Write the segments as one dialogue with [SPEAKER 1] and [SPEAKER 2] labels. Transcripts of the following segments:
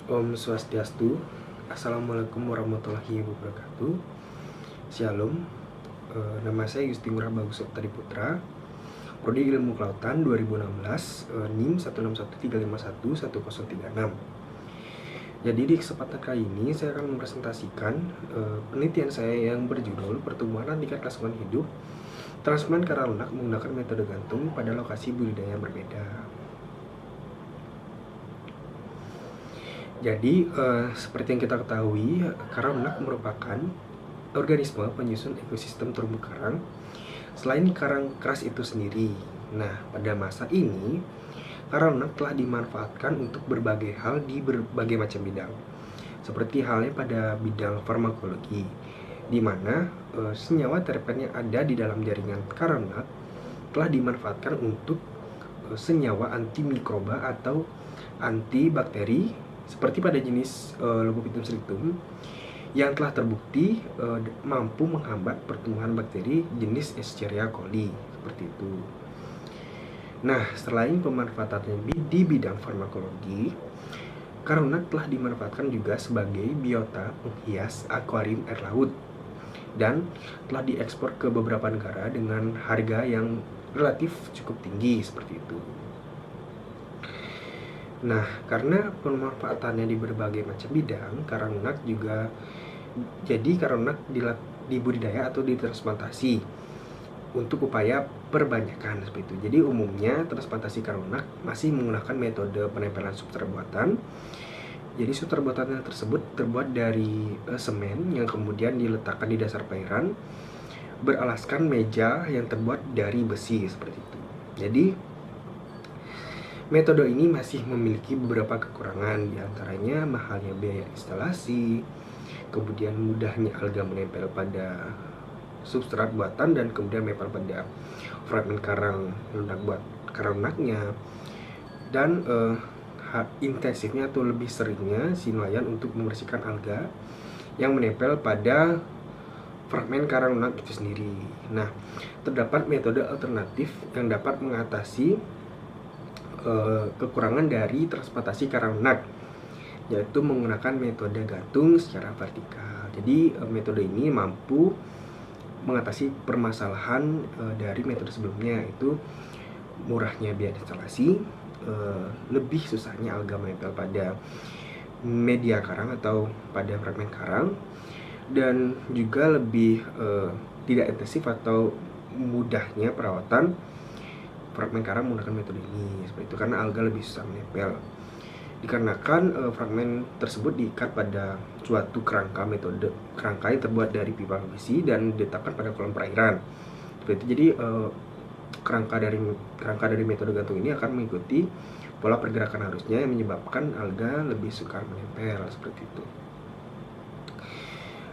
[SPEAKER 1] Om Swastiastu. Assalamualaikum warahmatullahi wabarakatuh. Shalom. Nama saya Gusti Ngurah Bagus Oktari Putra, Prodi Ilmu Kelautan 2016, NIM 1613511036. Jadi di kesempatan kali ini saya akan mempresentasikan penelitian saya yang berjudul Pertumbuhan tingkat kelangsungan hidup transplant karang lunak menggunakan metode gantung pada lokasi budidaya yang berbeda. Jadi seperti yang kita ketahui, karang lunak merupakan organisme penyusun ekosistem terumbu karang selain karang keras itu sendiri. Nah, pada masa ini karang lunak telah dimanfaatkan untuk berbagai hal di berbagai macam bidang, seperti halnya pada bidang farmakologi, di mana senyawa terpen yang ada di dalam jaringan karang lunak telah dimanfaatkan untuk senyawa antimikroba atau antibakteri, seperti pada jenis Leucophytum silitum yang telah terbukti mampu menghambat pertumbuhan bakteri jenis Escherichia coli, seperti itu. Nah, selain pemanfaatannya di bidang farmakologi, karang lunak telah dimanfaatkan juga sebagai biota penghias akuarium air laut dan telah diekspor ke beberapa negara dengan harga yang relatif cukup tinggi, seperti itu. Nah, karena pemanfaatannya di berbagai macam bidang, karang lunak juga karang lunak dibudidaya atau ditransplantasi untuk upaya perbanyakan, seperti itu. Jadi umumnya transplantasi karang lunak masih menggunakan metode penempelan substrat buatan. Jadi substrat buatan tersebut terbuat dari semen yang kemudian diletakkan di dasar perairan beralaskan meja yang terbuat dari besi, seperti itu. Jadi metode ini masih memiliki beberapa kekurangan, diantaranya mahalnya biaya instalasi, kemudian mudahnya alga menempel pada substrat buatan dan kemudian menempel pada fragmen karang lunaknya, dan intensifnya atau lebih seringnya si nelayan untuk membersihkan alga yang menempel pada fragmen karang lunak itu sendiri. Nah, terdapat metode alternatif yang dapat mengatasi kekurangan dari transplantasi karang lunak, yaitu menggunakan metode gantung secara vertikal. Jadi metode ini mampu mengatasi permasalahan dari metode sebelumnya, yaitu murahnya biaya instalasi, lebih susahnya alga menempel pada media karang atau pada fragmen karang, dan juga lebih tidak intensif atau mudahnya perawatan fragmen karang menggunakan metode ini, seperti itu, karena alga lebih susah menempel dikarenakan fragmen tersebut diikat pada suatu kerangka yang terbuat dari pipa PVC dan diletakkan pada kolam perairan, seperti itu. Jadi kerangka dari metode gantung ini akan mengikuti pola pergerakan arusnya yang menyebabkan alga lebih sukar menempel, seperti itu.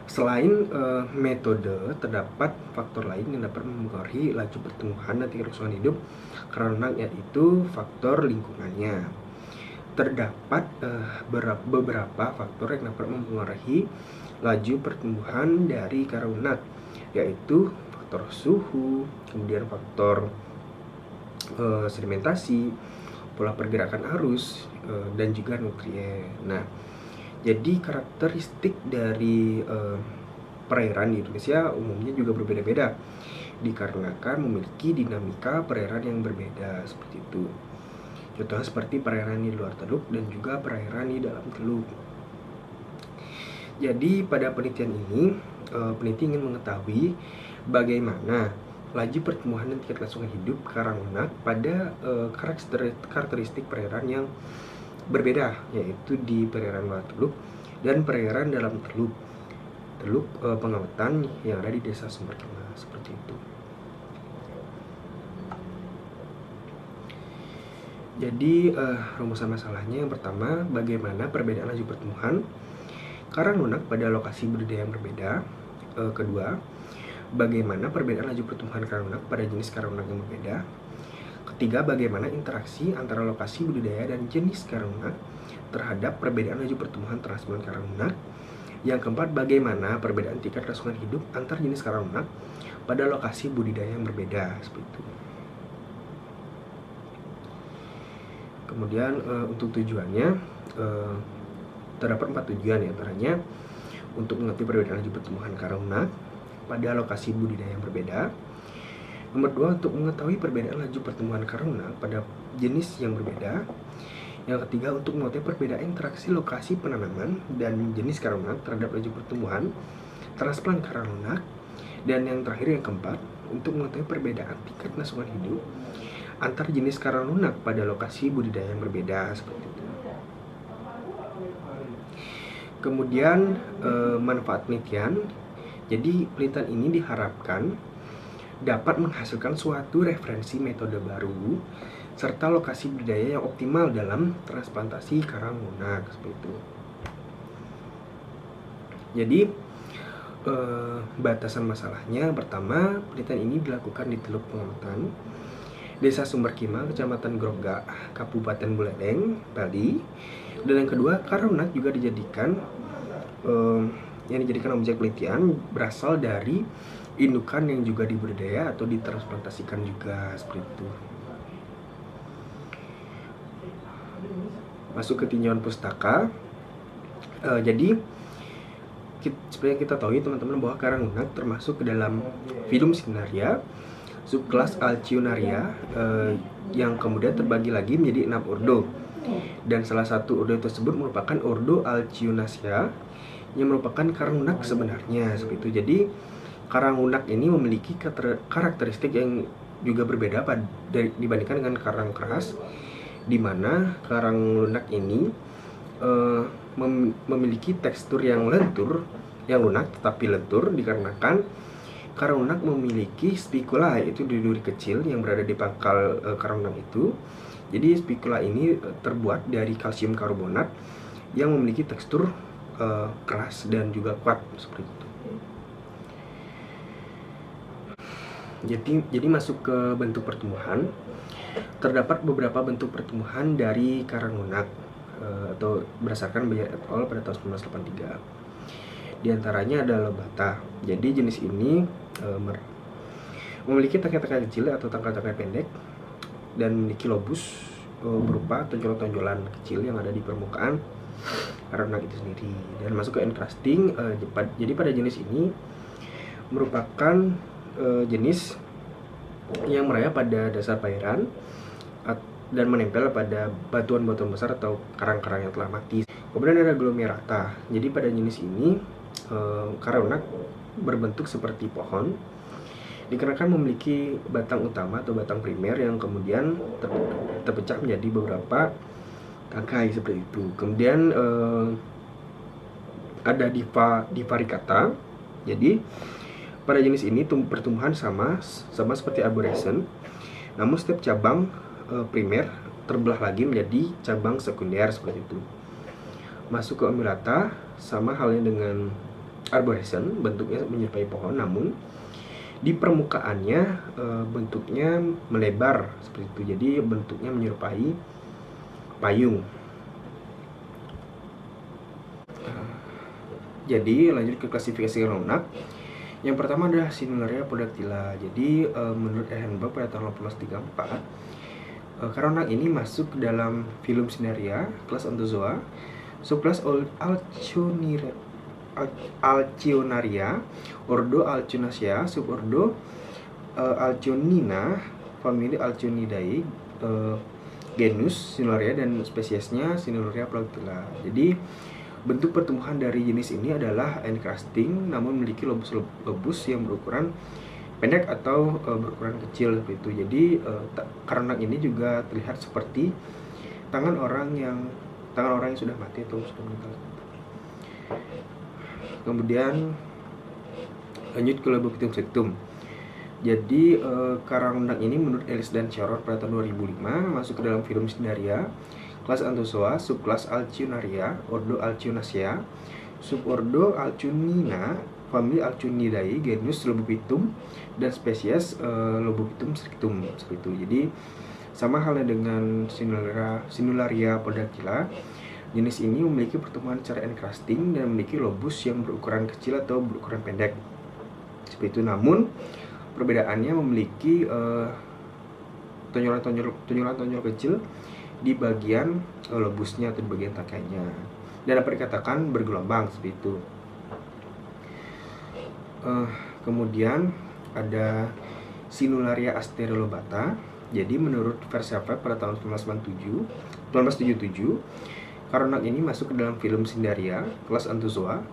[SPEAKER 1] Selain metode, terdapat faktor lain yang dapat mempengaruhi laju pertumbuhan dan tingkat kelangsungan hidup karang lunak, yaitu faktor lingkungannya. Terdapat beberapa faktor yang dapat mempengaruhi laju pertumbuhan dari karang lunak, yaitu faktor suhu, kemudian faktor sedimentasi, pola pergerakan arus, dan juga nutrien. Nah, jadi karakteristik dari perairan di Indonesia umumnya juga berbeda-beda dikarenakan memiliki dinamika perairan yang berbeda, seperti itu. Contohnya seperti perairan di luar teluk dan juga perairan di dalam teluk. Jadi pada penelitian ini, peneliti ingin mengetahui bagaimana laju pertumbuhan dan tingkat kelangsungan hidup karang lunak pada karakteristik perairan yang berbeda, yaitu di perairan luar teluk dan perairan dalam teluk pengamatan yang ada di Desa Sumber Tengah, seperti itu. Jadi rumusan masalahnya yang pertama, bagaimana perbedaan laju pertumbuhan karang lunak pada lokasi budidaya yang berbeda. Kedua, bagaimana perbedaan laju pertumbuhan karang lunak pada jenis karang lunak yang berbeda. Ketiga, bagaimana interaksi antara lokasi budidaya dan jenis karang lunak terhadap perbedaan laju pertumbuhan transplant karang lunak. Yang keempat, bagaimana perbedaan tingkat kelangsungan hidup antar jenis karang lunak pada lokasi budidaya yang berbeda, seperti itu. Kemudian untuk tujuannya, terdapat 4 tujuan, antaranya untuk mengetahui perbedaan laju pertumbuhan karang lunak pada lokasi budidaya yang berbeda. Nomor 2, untuk mengetahui perbedaan laju pertumbuhan karang lunak pada jenis yang berbeda. Yang ketiga, untuk mengetahui perbedaan interaksi lokasi penanaman dan jenis karang lunak terhadap laju pertumbuhan transplant karang lunak. Dan yang terakhir, yang keempat, untuk mengetahui perbedaan tingkat kelangsungan hidup antar jenis karang lunak pada lokasi budidaya yang berbeda, seperti itu. Kemudian manfaat penelitian. Jadi penelitian ini diharapkan dapat menghasilkan suatu referensi metode baru serta lokasi budidaya yang optimal dalam transplantasi karang lunak, seperti itu. Jadi batasan masalahnya, pertama, penelitian ini dilakukan di Teluk Pengamatan, Desa Sumberkima, Kecamatan Grogak, Kabupaten Buleleng, Bali. Dan yang kedua, karang lunak juga dijadikan objek penelitian berasal dari indukan yang juga dibudidaya atau ditransplantasikan juga, seperti itu. Masuk ke tinjauan pustaka. Jadi seperti yang kita tahu teman-teman, bahwa karang lunak termasuk ke dalam phylum Sinaria, subkelas Alcyonaria, yang kemudian terbagi lagi menjadi 6 ordo. Dan salah satu ordo tersebut merupakan ordo Alcyonaceae, yang merupakan karang lunak sebenarnya, seperti itu. Jadi karang lunak ini memiliki karakteristik yang juga berbeda dibandingkan dengan karang keras, di mana karang lunak ini memiliki tekstur yang lunak tetapi lentur, dikarenakan karang lunak memiliki spikula, yaitu duri-duri kecil yang berada di pangkal karang lunak itu. Jadi spikula ini terbuat dari kalsium karbonat yang memiliki tekstur keras dan juga kuat, seperti itu. Jadi masuk ke bentuk pertumbuhan. Terdapat beberapa bentuk pertumbuhan dari karang lunak atau berdasarkan Bayer et al. Pada tahun 1983. Di antaranya adalah bata. Jadi jenis ini memiliki tangkai-tangkai kecil atau tangkai-tangkai pendek dan memiliki lobus berupa tonjolan-tonjolan kecil yang ada di permukaan karang lunak itu sendiri. Dan masuk ke encrusting. Jadi pada jenis ini merupakan jenis yang merayap pada dasar perairan dan menempel pada batuan-batuan besar atau karang-karang yang telah mati. Kemudian ada glomerata. Jadi pada jenis ini karang lunak berbentuk seperti pohon, dikarenakan memiliki batang utama atau batang primer yang kemudian terpecah menjadi beberapa tangkai, seperti itu. Kemudian ada divaricata. Jadi pada jenis ini pertumbuhan sama seperti arborescens, namun setiap cabang primer terbelah lagi menjadi cabang sekunder, seperti itu. Masuk ke Undulata, sama halnya dengan arborescens, bentuknya menyerupai pohon, namun di permukaannya bentuknya melebar, seperti itu. Jadi bentuknya menyerupai payung. Jadi lanjut ke klasifikasi karang lunak. Yang pertama adalah Sinularia podactyla. Jadi menurut Ehrenberg pada tahun 1834, karang lunak ini masuk ke dalam phylum Sinaria, kelas Anthozoa, subkelas Alcyonaria, ordo Alcyonaceae, subordo Alcyonina, famili Alcyonidae, genus Sinularia, dan spesiesnya Sinularia podactyla. Jadi bentuk pertumbuhan dari jenis ini adalah encrusting, namun memiliki lobus yang berukuran pendek atau berukuran kecil, seperti itu. Jadi karang lunak ini juga terlihat seperti tangan orang yang sudah mati atau sudah meninggal. Kemudian lanjut ke Lobokitum sectum. Jadi karang lunak ini menurut Ellis dan Sharon pada tahun 2005 masuk ke dalam phylum Cnidaria, kelas Anthozoa, subkelas Alcyonaria, ordo Alcyonaceae, subordo Alcyonina, famili Alcyonidae, genus Lobokitum, dan spesies Lobokitum strictum, seperti itu. Jadi sama halnya dengan Sinularia podactyla, jenis ini memiliki pertumbuhan secara encrusting dan memiliki lobus yang berukuran kecil atau berukuran pendek, seperti itu. Namun perbedaannya memiliki tonjolan-tonjol kecil di bagian lobusnya atau di bagian tangkainya. dan dapat dikatakan bergelombang seperti itu. Kemudian ada Sinularia asterolobata. Jadi menurut Versevet pada tahun 1977, Karonak ini masuk ke dalam film Cnidaria, kelas Anthozoa,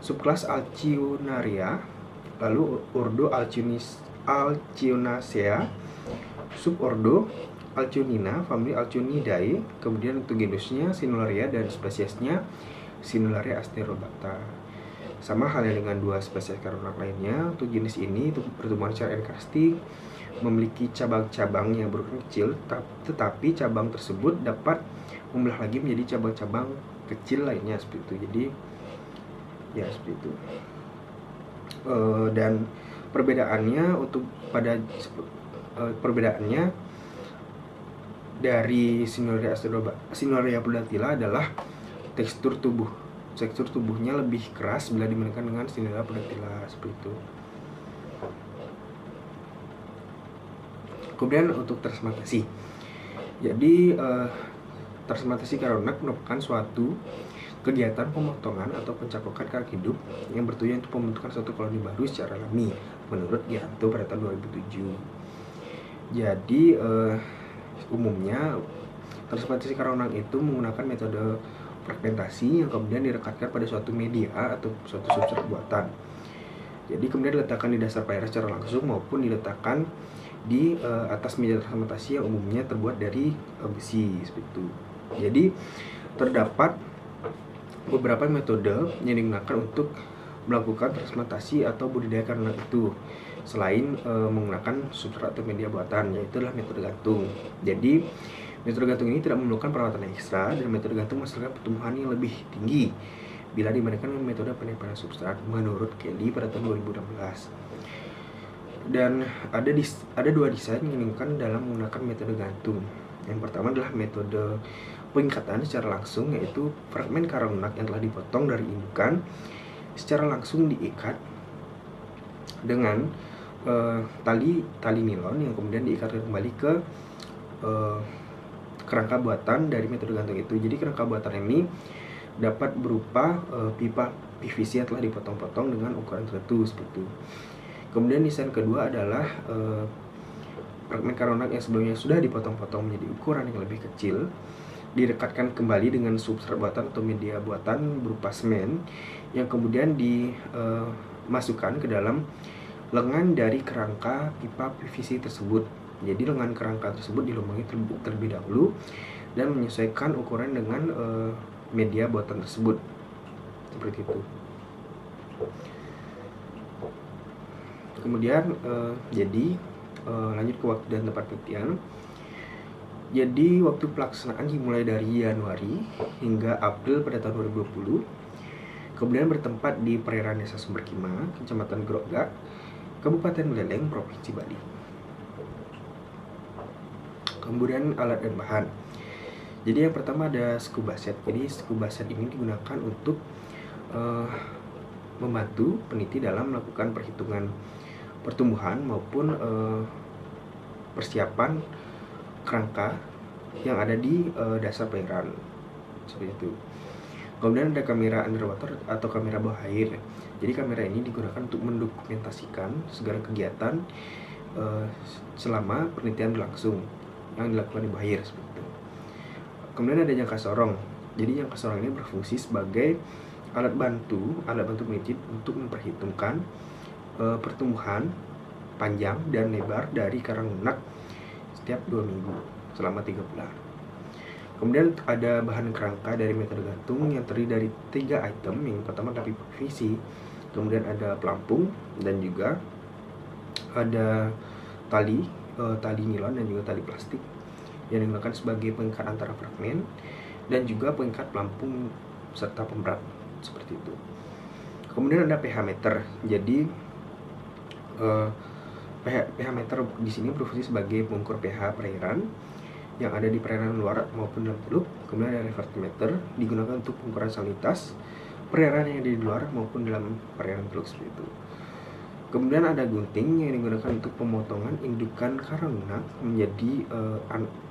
[SPEAKER 1] subkelas Alcyonaria, lalu ordo Alcyonacea, subordo Alcyonina, famili Alcyonidae, kemudian untuk genusnya Sinularia dan spesiesnya Sinularia asterobata. Sama halnya dengan dua spesies Karonak lainnya, untuk jenis ini untuk pertumbuhan secara enkastik memiliki cabang-cabang yang berukuran kecil, tetapi cabang tersebut dapat membelah lagi menjadi cabang-cabang kecil lainnya seperti itu. Jadi ya seperti itu. Dan perbedaannya perbedaannya dari Sinularia pudentilla adalah tekstur tubuhnya lebih keras bila dibandingkan dengan Sinularia pudentilla seperti itu. Kemudian untuk transplantasi. Jadi transplantasi Karonak merupakan suatu kegiatan pemotongan atau pencakokan karang hidup yang bertujuan untuk pembentukan suatu koloni baru secara alami menurut Giranto pada tahun 2007. Jadi umumnya transplantasi Karonak itu menggunakan metode fragmentasi yang kemudian direkatkan pada suatu media atau suatu substrat buatan. Jadi kemudian diletakkan di dasar payudara secara langsung maupun diletakkan di atas media transplantasi yang umumnya terbuat dari besi seperti itu. Jadi terdapat beberapa metode yang digunakan untuk melakukan transplantasi atau budidaya Karonak itu selain menggunakan substrat atau media buatan, yaitu adalah metode gantung. Jadi metode gantung ini tidak memerlukan perawatan ekstra dan metode gantung menghasilkan pertumbuhan yang lebih tinggi bila dibandingkan dengan metode penempalan substrat menurut Kelly pada tahun 2016. Dan ada dua desain yang digunakan dalam menggunakan metode gantung. Yang pertama adalah metode pengikatan secara langsung, yaitu fragmen Karonak yang telah dipotong dari indukan secara langsung diikat dengan tali nilon yang kemudian diikat kembali ke kerangka buatan dari metode gantung itu. Jadi kerangka buatan ini dapat berupa pipa PVC yang telah dipotong-potong dengan ukuran tertentu seperti itu. Kemudian desain kedua adalah fragmen Karonak yang sebelumnya sudah dipotong-potong menjadi ukuran yang lebih kecil, direkatkan kembali dengan substrat buatan atau media buatan berupa semen yang kemudian dimasukkan ke dalam lengan dari kerangka pipa PVC tersebut. Jadi lengan kerangka tersebut dilubangi terlebih dahulu dan menyesuaikan ukuran dengan media buatan tersebut seperti itu. Kemudian lanjut ke waktu dan tempat penelitian. Jadi waktu pelaksanaan dimulai dari Januari hingga April pada tahun 2020. Kemudian bertempat di perairan Desa Sumberkima, Kecamatan Grogak, Kabupaten Buleleng, Provinsi Bali. Kemudian alat dan bahan. Jadi yang pertama ada scuba set. Jadi scuba set ini digunakan untuk membantu peneliti dalam melakukan perhitungan pertumbuhan maupun persiapan kerangka yang ada di dasar perairan seperti itu. Kemudian ada kamera underwater atau kamera bawah air. Jadi kamera ini digunakan untuk mendokumentasikan segala kegiatan selama penelitian berlangsung yang dilakukan di bawah air seperti itu. Kemudian ada jangka sorong. Jadi jangka sorong ini berfungsi sebagai alat bantu peneliti untuk memperhitungkan pertumbuhan panjang dan lebar dari karang lunak setiap 2 minggu selama 3 bulan. Kemudian ada bahan kerangka dari metode gantung yang terdiri dari 3 item. Yang pertama adalah pipa PVC, kemudian ada pelampung dan juga ada tali nilon dan juga tali plastik yang digunakan sebagai pengikat antara fragmen dan juga pengikat pelampung serta pemberat seperti itu. Kemudian ada pH meter. Jadi pH meter di sini berfungsi sebagai pengukur pH perairan yang ada di perairan luar maupun dalam teluk. Kemudian ada revertimeter digunakan untuk pengukuran salinitas perairan yang ada di luar maupun dalam perairan teluk seperti itu. Kemudian ada gunting yang digunakan untuk pemotongan indukan karang lunak menjadi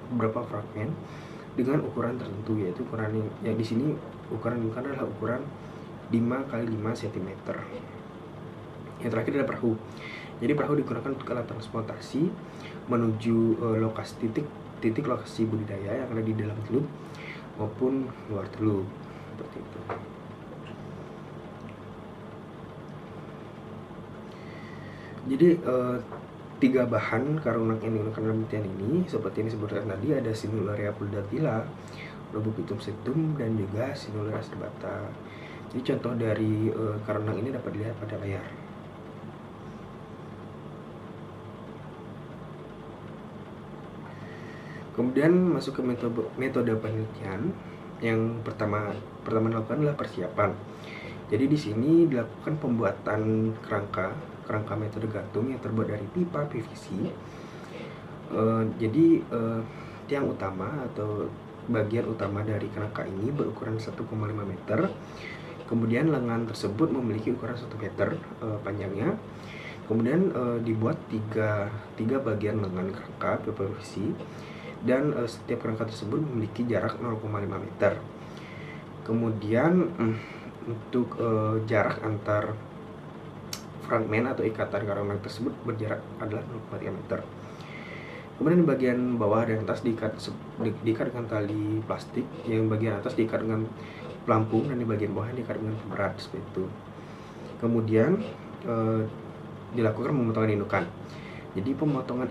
[SPEAKER 1] beberapa fragmen dengan ukuran tertentu, yaitu ukuran yang di sini Ukuran yang digunakan adalah ukuran 5 kali 5 cm. Yang terakhir adalah perahu. Jadi perahu digunakan untuk alat transportasi menuju lokasi titik lokasi budidaya yang ada di dalam teluk maupun luar teluk, seperti itu. Jadi 3 bahan karung lunak yang digunakan dalam penelitian ini seperti yang disebutkan tadi, ada Sinulorea puldatila, Rhodobutytum sectum, dan juga Sinulorea astribata. Jadi contoh dari karung lunak ini dapat dilihat pada layar. Kemudian masuk ke metode penelitian. Yang pertama dilakukan adalah persiapan. Jadi di sini dilakukan pembuatan kerangka metode gantung yang terbuat dari pipa PVC. Jadi tiang utama atau bagian utama dari kerangka ini berukuran 1,5 meter. Kemudian lengan tersebut memiliki ukuran 1 meter panjangnya. Kemudian dibuat tiga bagian lengan kerangka pipa PVC, dan setiap kerangka tersebut memiliki jarak 0,5 meter. Kemudian untuk jarak antar fragmen atau ikatan karung lunak tersebut berjarak adalah 0,3 meter. Kemudian di bagian bawah dan atas diikat dengan tali plastik, yang bagian atas diikat dengan pelampung, dan di bagian bawah diikat dengan pemberat, seperti itu. Kemudian dilakukan pemotongan indukan. Jadi pemotongan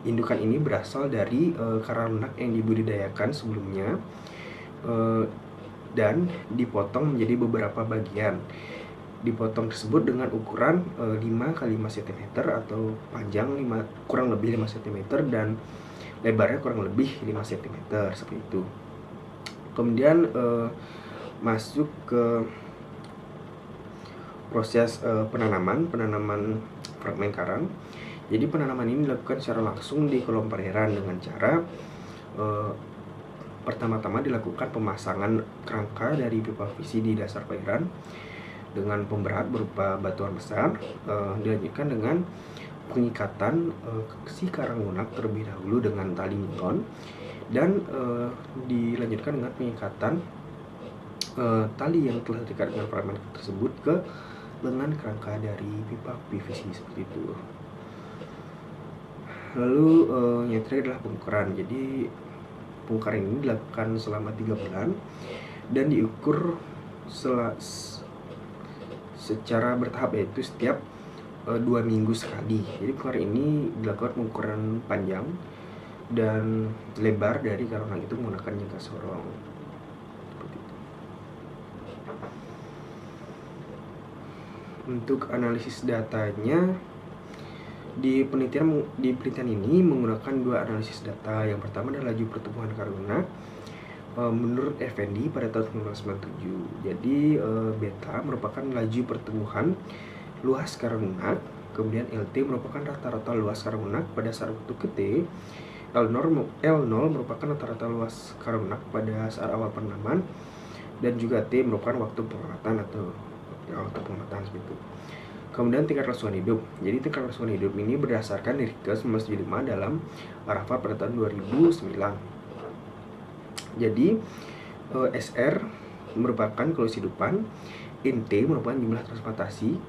[SPEAKER 1] indukan ini berasal dari karang lunak yang dibudidayakan sebelumnya dan dipotong menjadi beberapa bagian. Dipotong tersebut dengan ukuran 5 kali 5 cm atau panjang kurang lebih 5 cm dan lebarnya kurang lebih 5 cm, seperti itu. Kemudian masuk ke proses penanaman fragmen karang. Jadi penanaman ini dilakukan secara langsung di kolom perairan dengan cara pertama-tama dilakukan pemasangan kerangka dari pipa PVC di dasar perairan dengan pemberat berupa batuan besar. Dilanjutkan dengan pengikatan si karang lunak terlebih dahulu dengan tali nilon, dan dilanjutkan dengan pengikatan tali yang telah terikat dengan fragmen tersebut ke lengan kerangka dari pipa PVC, seperti itu. Lalu yang terakhir adalah pengukuran. Jadi pengukuran ini dilakukan selama 3 bulan dan diukur secara bertahap, yaitu setiap 2 minggu sekali. Jadi pengukuran ini dilakukan pengukuran panjang dan lebar dari karung lunak itu menggunakan jangka sorong. Seperti itu. Untuk analisis datanya, di penelitian ini menggunakan 2 analisis data. Yang pertama adalah laju pertumbuhan karung lunak menurut Effendi pada tahun 1997. Jadi beta merupakan laju pertumbuhan luas karung lunak, kemudian LT merupakan rata-rata luas karung lunak pada saat waktu ke T, L0 merupakan rata-rata luas karung lunak pada saat awal penanaman, dan juga T merupakan waktu pengamatan seperti itu. Kemudian tingkat kelangsungan hidup. Jadi tingkat kelangsungan hidup ini berdasarkan Nierkes 1975 dalam Rapat pada tahun 2009. Jadi SR merupakan kehidupan, NT merupakan jumlah transplantasi,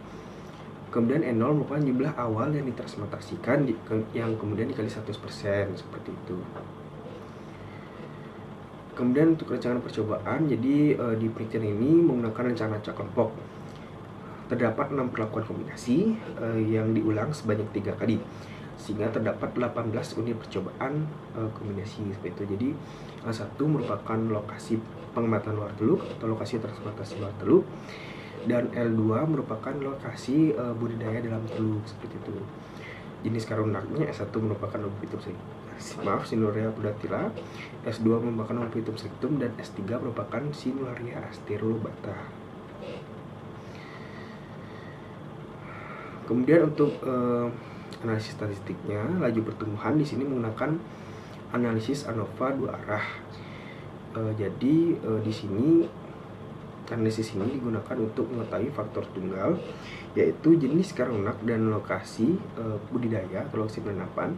[SPEAKER 1] kemudian N0 merupakan jumlah awal yang ditransplantasikan yang kemudian dikali 100%, seperti itu. Kemudian untuk rancangan percobaan, jadi di penelitian ini menggunakan rencana acak kelompok. Terdapat 6 perlakuan kombinasi yang diulang sebanyak 3 kali, sehingga terdapat 18 unit percobaan kombinasi, seperti itu. Jadi L1 merupakan lokasi pengamatan luar teluk atau lokasi transplantasi luar teluk, dan L2 merupakan lokasi budidaya dalam teluk, seperti itu. Jenis karung lunaknya S1 merupakan Sinulorea puldatila, S2 merupakan Rhodobutytum sectum, dan S3 merupakan Sinulorea astribata. Kemudian untuk analisis statistiknya, laju pertumbuhan di sini menggunakan analisis ANOVA 2 arah. Jadi di sini analisis ini digunakan untuk mengetahui faktor tunggal, yaitu jenis karung lunak dan lokasi budidaya atau lokasi penanaman,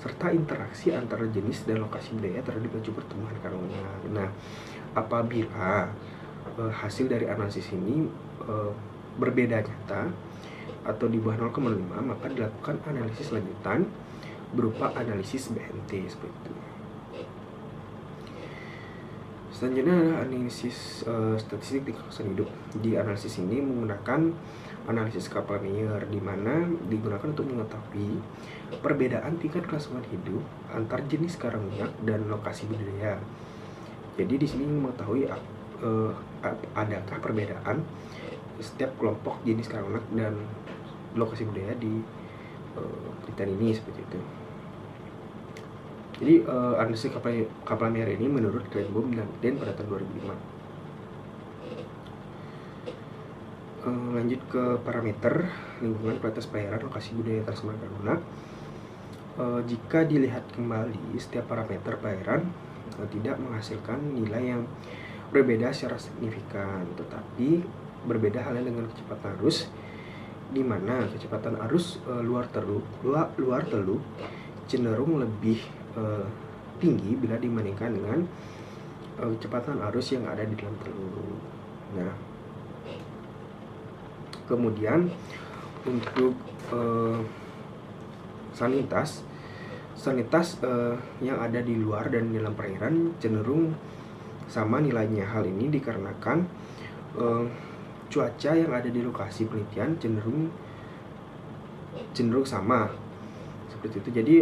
[SPEAKER 1] serta interaksi antara jenis dan lokasi budidaya terhadap laju pertumbuhan karung lunak. Nah, apabila hasil dari analisis ini berbeda nyata atau di bawah 0,5, maka dilakukan analisis lanjutan berupa analisis BNT seperti itu. Selanjutnya adalah analisis statistik tingkat kelangsungan hidup. Di analisis ini menggunakan analisis Kaplan-Meier, di mana digunakan untuk mengetahui perbedaan tingkat kelangsungan hidup antar jenis karang lunak dan lokasi budidaya. Jadi di sini mengetahui adakah perbedaan setiap kelompok jenis karang lunak dan lokasi budidaya di penelitian ini seperti itu. Jadi analisis Kaplan-Meier ini menurut Greenbaum dan Den pada tahun 2005. Lanjut ke parameter lingkungan, kualitas pelayaran, lokasi budaya transmigran karang lunak. Jika dilihat kembali, setiap parameter pelayaran tidak menghasilkan nilai yang berbeda secara signifikan, tetapi berbeda halnya dengan kecepatan arus, di mana kecepatan arus luar teluk cenderung lebih tinggi bila dibandingkan dengan kecepatan arus yang ada di dalam teluk. Nah, kemudian untuk salinitas yang ada di luar dan dalam perairan cenderung sama nilainya. Hal ini dikarenakan cuaca yang ada di lokasi penelitian cenderung sama seperti itu. Jadi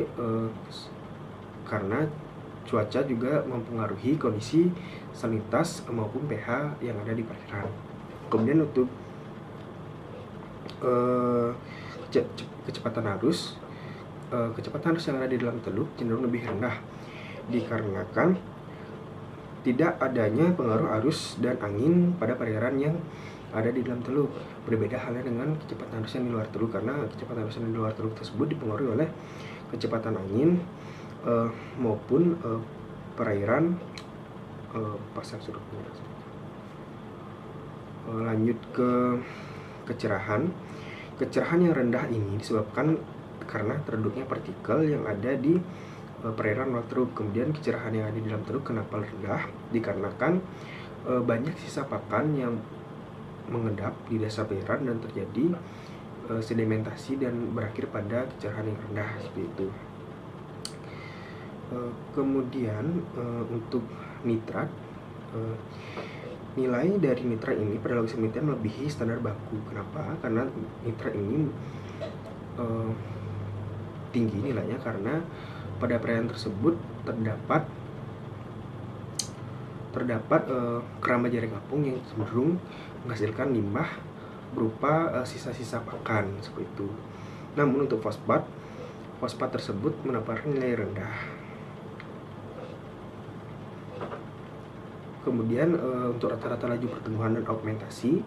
[SPEAKER 1] karena cuaca juga mempengaruhi kondisi salinitas maupun pH yang ada di perairan. Kemudian untuk kecepatan arus yang ada di dalam teluk cenderung lebih rendah dikarenakan tidak adanya pengaruh arus dan angin pada perairan yang ada di dalam teluk. Berbeda halnya dengan kecepatan arus yang di luar teluk, karena kecepatan arus yang di luar teluk tersebut dipengaruhi oleh kecepatan angin maupun perairan pasang surutnya. Lanjut ke kecerahan yang rendah ini disebabkan karena tereduknya partikel yang ada di perairan luar teluk. Kemudian kecerahan yang ada di dalam teluk kenapa rendah? Dikarenakan banyak sisa pakan yang mengendap di dasar perairan dan terjadi sedimentasi dan berakhir pada kecerahan yang rendah seperti itu. Kemudian untuk nitrat, nilai dari nitrat ini pada lokasi penelitian melebihi standar baku. Kenapa? Karena nitrat ini tinggi nilainya karena pada perairan tersebut terdapat keramba jaring apung yang cenderung menghasilkan limbah berupa sisa-sisa pakan seperti itu. Namun untuk fosfat tersebut mendapatkan nilai rendah. Kemudian untuk rata-rata laju pertumbuhan dan augmentasi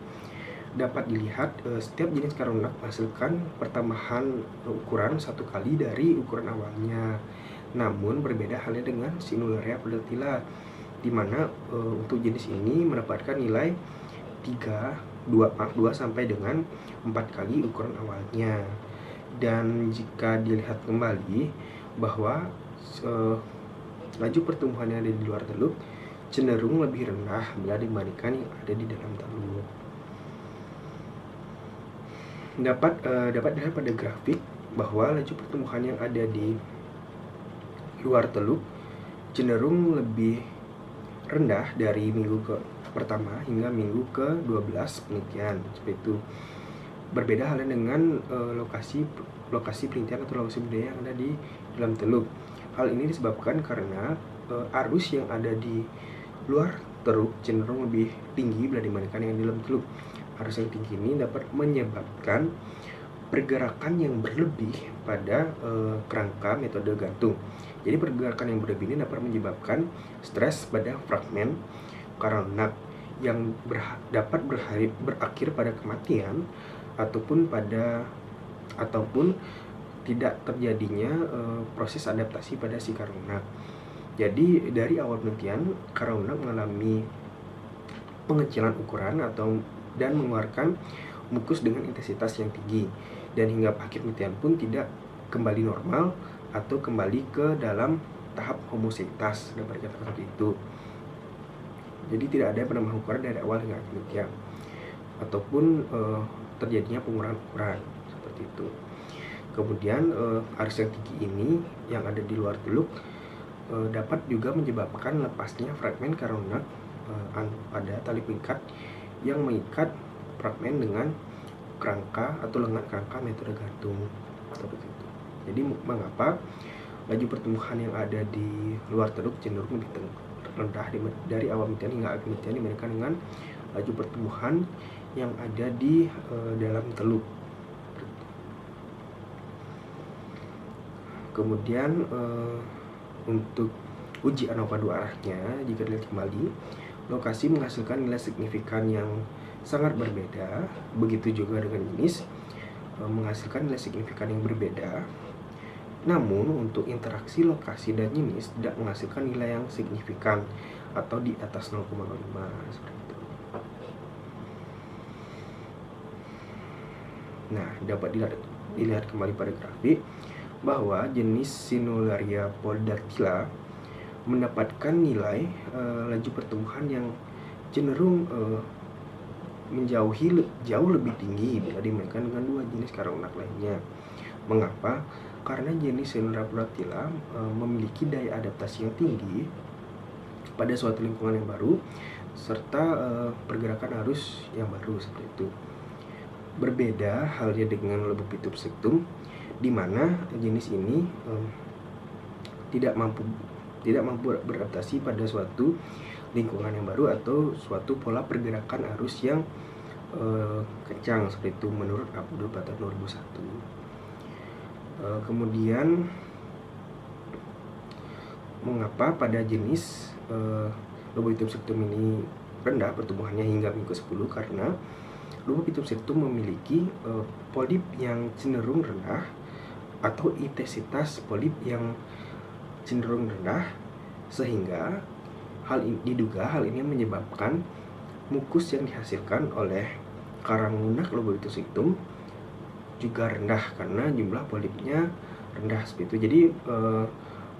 [SPEAKER 1] dapat dilihat setiap jenis karang lunak menghasilkan pertambahan ukuran satu kali dari ukuran awalnya. Namun berbeda halnya dengan Sinularrea podatilla, di mana untuk jenis ini mendapatkan nilai 2 sampai dengan 4 kali ukuran awalnya. Dan jika dilihat kembali bahwa laju pertumbuhan yang ada di luar teluk cenderung lebih rendah bila dibandingkan yang ada di dalam teluk. Dapat dilihat pada grafik bahwa laju pertumbuhan yang ada di luar teluk cenderung lebih rendah dari minggu pertama hingga minggu ke-12 penelitian seperti itu. Berbeda halnya dengan lokasi penelitian atau lokasi budaya yang ada di dalam teluk. Hal ini disebabkan karena arus yang ada di luar teluk cenderung lebih tinggi bila dibandingkan yang di dalam teluk. Arus yang tinggi ini dapat menyebabkan pergerakan yang berlebih pada kerangka metode gantung. Jadi pergerakan yang berlebih ini dapat menyebabkan stres pada fragmen karang lunak yang dapat berakhir pada kematian ataupun tidak terjadinya proses adaptasi pada si karang lunak. Jadi dari awal penelitian karang lunak mengalami pengecilan ukuran dan mengeluarkan mukus dengan intensitas yang tinggi, dan hingga akhir penelitian pun tidak kembali normal atau kembali ke dalam tahap homoseitas, dapat dikatakan seperti itu. Jadi tidak ada penambahan ukuran dari awal hingga akhir penelitian ataupun terjadinya pengurangan ukuran seperti itu. Kemudian arus yang tinggi ini yang ada di luar teluk dapat juga menyebabkan lepasnya fragmen karang lunak pada tali pengikat yang mengikat fragmen dengan kerangka atau lengan kerangka metode gantung seperti itu. Jadi mengapa laju pertumbuhan yang ada di luar teluk cenderung lebih rendah dari awal penelitian hingga akhir penelitian dibandingkan dengan laju pertumbuhan yang ada di dalam teluk. Kemudian untuk uji ANOVA dua arahnya, jika dilihat kembali, lokasi menghasilkan nilai signifikan yang sangat berbeda. Begitu juga dengan jenis menghasilkan nilai signifikan yang berbeda. Namun untuk interaksi lokasi dan jenis tidak menghasilkan nilai yang signifikan atau di atas 0,05 seperti itu. Nah, dapat dilihat kembali pada grafik bahwa jenis Sinularia poldactyla mendapatkan nilai laju pertumbuhan yang cenderung jauh lebih tinggi bila dibandingkan dengan dua jenis karang lunak lainnya. Mengapa? Karena jenis Sinularia poldactyla memiliki daya adaptasi yang tinggi pada suatu lingkungan yang baru serta pergerakan arus yang baru seperti itu. Berbeda halnya dengan Lobophytum sectum, di mana jenis ini tidak mampu beradaptasi pada suatu lingkungan yang baru atau suatu pola pergerakan arus yang kencang seperti itu menurut Abdul pada 2001. Kemudian mengapa pada jenis Lobophytum sectum ini rendah pertumbuhannya hingga minggu 10? Karena Lobophytum sectum memiliki polip yang cenderung rendah atau intensitas polip yang cenderung rendah, sehingga diduga hal ini menyebabkan mukus yang dihasilkan oleh karang lunak Lobophytum sectum juga rendah karena jumlah polipnya rendah seperti itu. Jadi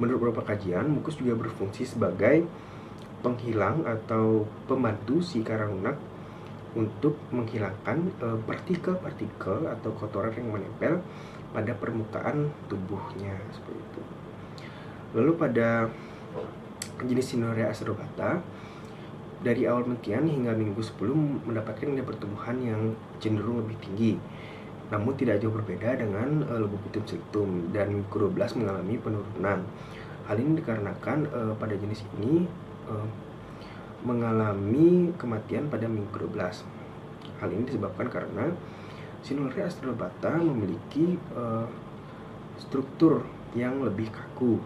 [SPEAKER 1] menurut beberapa kajian, mukus juga berfungsi sebagai penghilang atau pembantu si karang lunak untuk menghilangkan partikel-partikel atau kotoran yang menempel pada permukaan tubuhnya seperti itu. Lalu pada jenis Sinularia acerobata, dari awal penelitian hingga minggu 10 mendapatkan nilai pertumbuhan yang cenderung lebih tinggi, namun tidak jauh berbeda dengan Lobophytum sectum, dan minggu 12 mengalami penurunan. Hal ini dikarenakan pada jenis ini mengalami kematian pada minggu 12. Hal ini disebabkan karena Sinularia acerobata memiliki struktur yang lebih kaku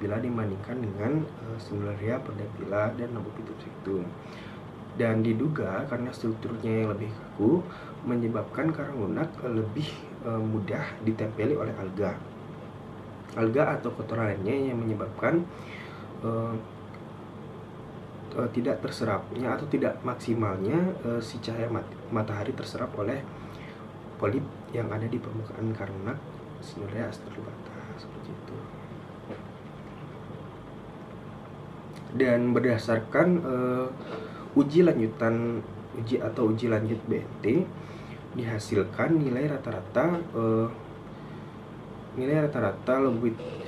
[SPEAKER 1] bila dibandingkan dengan Sinularia poldactyla dan Lobophytum sectum. Dan diduga karena strukturnya yang lebih kaku menyebabkan karang lunak lebih mudah ditempeli oleh alga atau kotoran lainnya yang menyebabkan tidak terserapnya atau tidak maksimalnya si cahaya matahari terserap oleh polip yang ada di permukaan karang lunak Sinularia acerobata seperti itu. Dan berdasarkan uji lanjut BNT, dihasilkan nilai rata-rata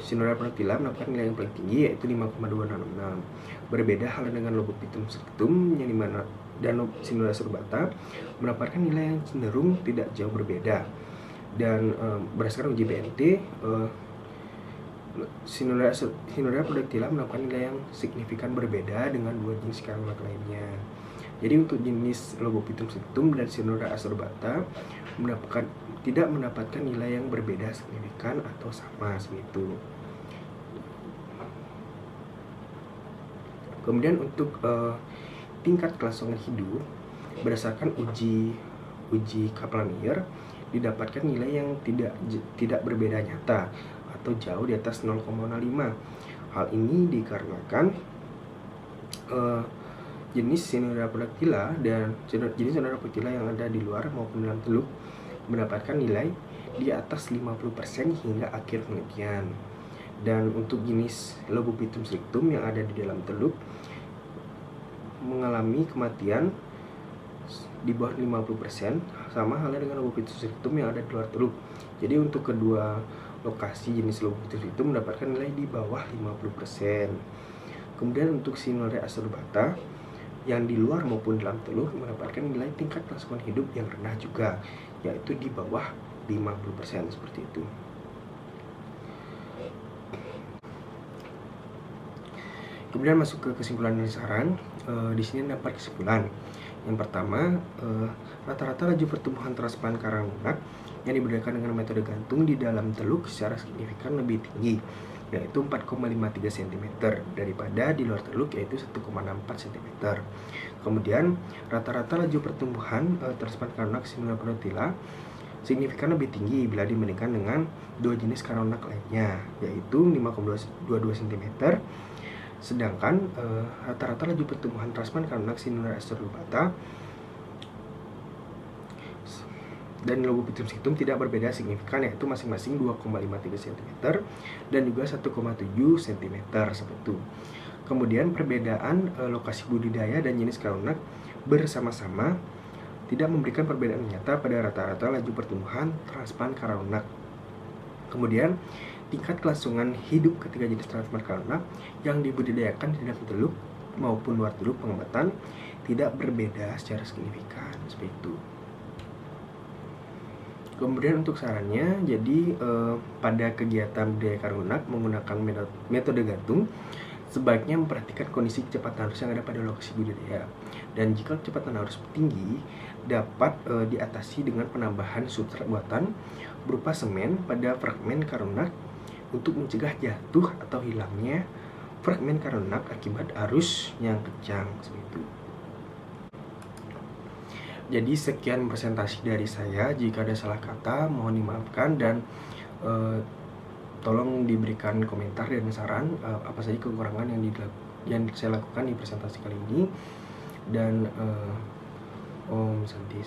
[SPEAKER 1] Sinularia poldactyla mendapatkan nilai yang paling tinggi, yaitu 5,266. Berbeda halnya dengan Lobophytum sectum yang dimana dan Sinularia acerobata mendapatkan nilai yang cenderung tidak jauh berbeda. Dan berdasarkan uji BNT, Sinularia poldactyla mendapatkan nilai yang signifikan berbeda dengan dua jenis karang lunak lainnya. Jadi untuk jenis Lobophytum sectum dan Sinularia acerobata tidak mendapatkan nilai yang berbeda signifikan atau sama seperti itu. Kemudian untuk tingkat kelangsungan hidup berdasarkan uji Kaplan-Meier didapatkan nilai yang tidak berbeda nyata atau jauh di atas 0,05. Hal ini dikarenakan jenis Sinularia poldactyla dan jenis Sinularia poldactyla yang ada di luar maupun dalam teluk mendapatkan nilai di atas 50% hingga akhir penelitian. Dan untuk jenis Lobophytum sectum yang ada di dalam teluk mengalami kematian di bawah 50%, sama halnya dengan lobopitus rictum yang ada di luar teluk. Jadi untuk kedua lokasi jenis lobopitus rictum mendapatkan nilai di bawah 50%. Kemudian untuk Cnidaria astrobata yang di luar maupun dalam telur mendapatkan nilai tingkat kelangsungan hidup yang rendah juga, yaitu di bawah 50% seperti itu. Kemudian masuk ke kesimpulan dan saran. Di sini dapat kesimpulan. Yang pertama, rata-rata laju pertumbuhan transparan karang lunak yang dibudidayakan dengan metode gantung di dalam teluk secara signifikan lebih tinggi, yaitu 4,53 cm daripada di luar teluk, yaitu 1,64 cm. Kemudian rata-rata laju pertumbuhan transparan karang lunak Cnidaria signifikan lebih tinggi bila dibandingkan dengan dua jenis karang lunak lainnya, yaitu 5,22 cm. Sedangkan rata-rata laju pertumbuhan transparan karang lunak Cnidaria astrobata dan lobopitus rictum tidak berbeda signifikan, yaitu masing-masing 2,53 cm dan juga 1,7 cm seperti itu. Kemudian perbedaan lokasi budidaya dan jenis karang lunak bersama-sama tidak memberikan perbedaan nyata pada rata-rata laju pertumbuhan transparan karang lunak. Kemudian tingkat kelangsungan hidup ketiga jenis transparan karang lunak yang dibudidayakan di dalam teluk maupun luar teluk pengembatan tidak berbeda secara signifikan seperti itu. Kemudian untuk sarannya, jadi pada kegiatan budidaya karang lunak menggunakan metode gantung, sebaiknya memperhatikan kondisi kecepatan arus yang ada pada lokasi budidaya. Dan jika kecepatan arus tinggi, dapat diatasi dengan penambahan substrat buatan berupa semen pada fragmen karang lunak untuk mencegah jatuh atau hilangnya fragmen karang lunak akibat arus yang kencang seperti itu. Jadi sekian presentasi dari saya. Jika ada salah kata mohon dimaafkan, dan tolong diberikan komentar dan saran apa saja kekurangan yang saya lakukan di presentasi kali ini. Dan Om Santi.